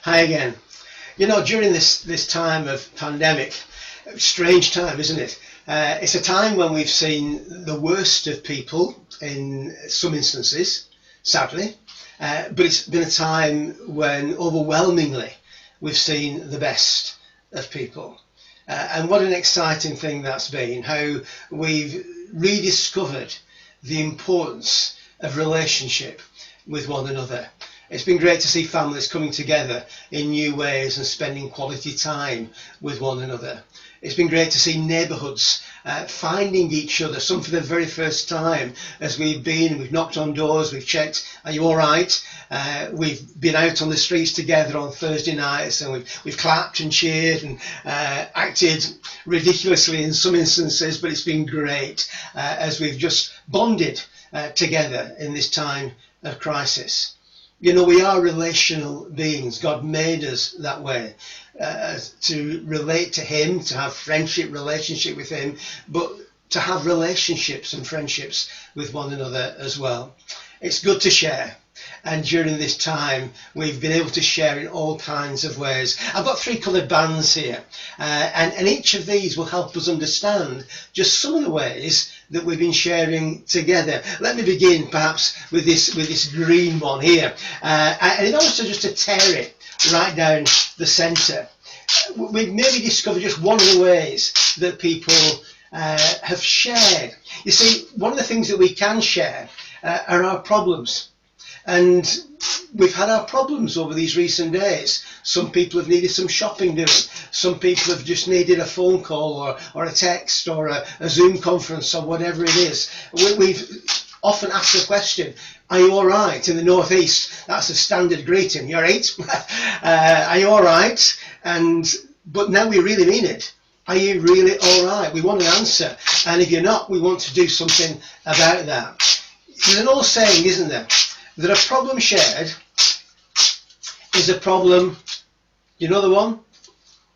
Hi again. During this time of pandemic, strange time, isn't it? It's a time when we've seen the worst of people in some instances, sadly, but it's been a time when overwhelmingly we've seen the best of people. And what an exciting thing that's been, how we've rediscovered the importance of relationship with one another. It's been great to see families coming together in new ways and spending quality time with one another. It's been great to see neighbourhoods finding each other, some for the very first time, as we've knocked on doors, we've checked, are you all right? We've been out on the streets together on Thursday nights, and we've clapped and cheered and acted ridiculously in some instances, but it's been great as we've just bonded together in this time of crisis. We are relational beings. God made us that way, to relate to Him, to have friendship, relationship with Him, but to have relationships and friendships with one another as well. It's good to share. And during this time, we've been able to share in all kinds of ways. I've got 3 coloured bands here, and each of these will help us understand just some of the ways that we've been sharing together. Let me begin perhaps with this green one here, and also just to tear it right down the centre. We've maybe discovered just one of the ways that people have shared. You see, one of the things that we can share are our problems. And we've had our problems over these recent days. Some people have needed some shopping doing. Some people have just needed a phone call or a text or a Zoom conference or whatever it is. We've often asked the question, are you all right? In the Northeast, that's a standard greeting. You all right? Are you all right? But now we really mean it. Are you really all right? We want an answer. And if you're not, we want to do something about that. There's an old saying, isn't there? That a problem shared is a problem, you know the one?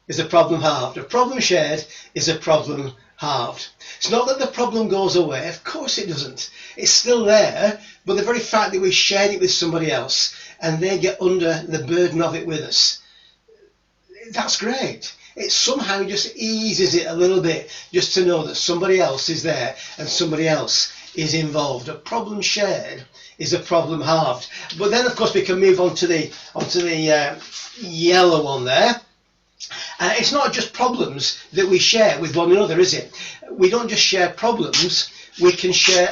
Is a problem halved. A problem shared is a problem halved. It's not that the problem goes away, of course it doesn't. It's still there, but the very fact that we shared it with somebody else and they get under the burden of it with us, that's great. It somehow just eases it a little bit just to know that somebody else is there and somebody else is involved. A problem shared is a problem halved. But then, of course, we can move on to the yellow one there. It's not just problems that we share with one another, is it? We don't just share problems, we can share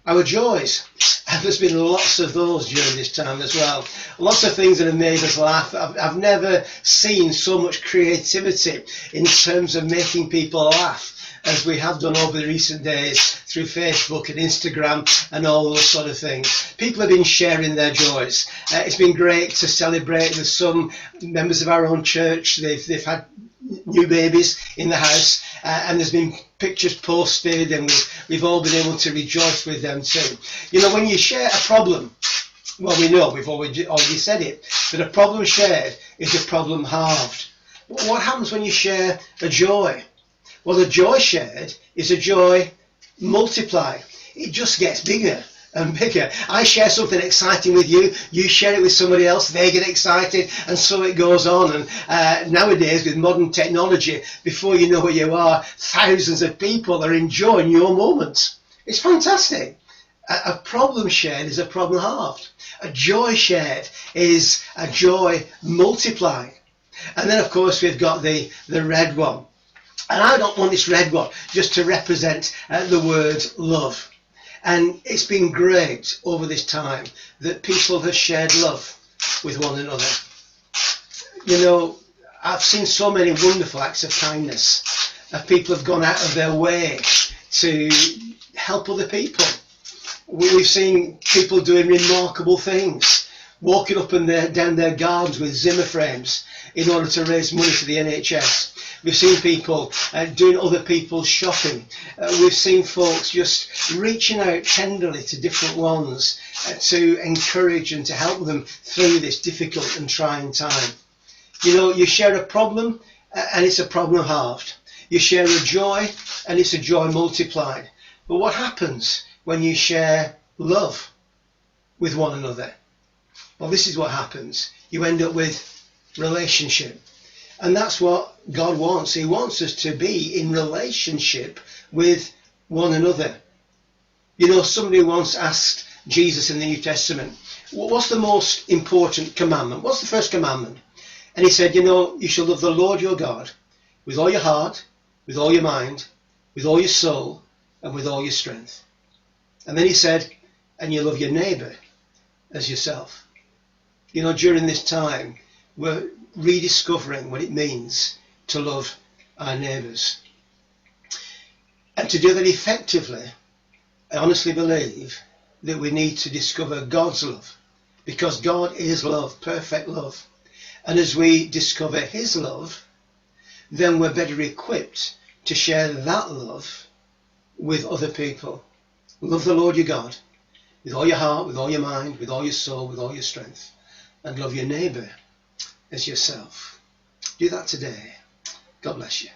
our joys. And there's been lots of those during this time as well. Lots of things that have made us laugh. I've never seen so much creativity in terms of making people laugh as we have done over the recent days through Facebook and Instagram and all those sort of things. People have been sharing their joys. It's been great to celebrate with some members of our own church. They've had new babies in the house, and there's been pictures posted, and we've all been able to rejoice with them too. When you share a problem, well, we know, we've already said it, that a problem shared is a problem halved. What happens when you share a joy? Well, the joy shared is a joy multiplied. It just gets bigger and bigger. I share something exciting with you, you share it with somebody else, they get excited, and so it goes on. And nowadays, with modern technology, before you know where you are, thousands of people are enjoying your moments. It's fantastic. A problem shared is a problem halved. A joy shared is a joy multiplied. And then, of course, we've got the red one. And I don't want this red one just to represent the word love. And it's been great over this time that people have shared love with one another. I've seen so many wonderful acts of kindness. People have gone out of their way to help other people. We've seen people doing remarkable things, walking up and down their gardens with Zimmer frames in order to raise money for the NHS. We've seen people doing other people's shopping. We've seen folks just reaching out tenderly to different ones to encourage and to help them through this difficult and trying time. You share a problem and it's a problem halved. You share a joy and it's a joy multiplied. But what happens when you share love with one another? Well, this is what happens. You end up with relationship. And that's what God wants. He wants us to be in relationship with one another. You know, somebody once asked Jesus in the New Testament, what's the most important commandment? What's the first commandment? And he said, you know, you shall love the Lord your God with all your heart, with all your mind, with all your soul, and with all your strength. And then he said, and you love your neighbour as yourself. You know, during this time, we're rediscovering what it means to love our neighbours. And to do that effectively, I honestly believe that we need to discover God's love, because God is love, perfect love. And as we discover his love, then we're better equipped to share that love with other people. Love the Lord your God with all your heart, with all your mind, with all your soul, with all your strength. And love your neighbour as yourself. Do that today. God bless you.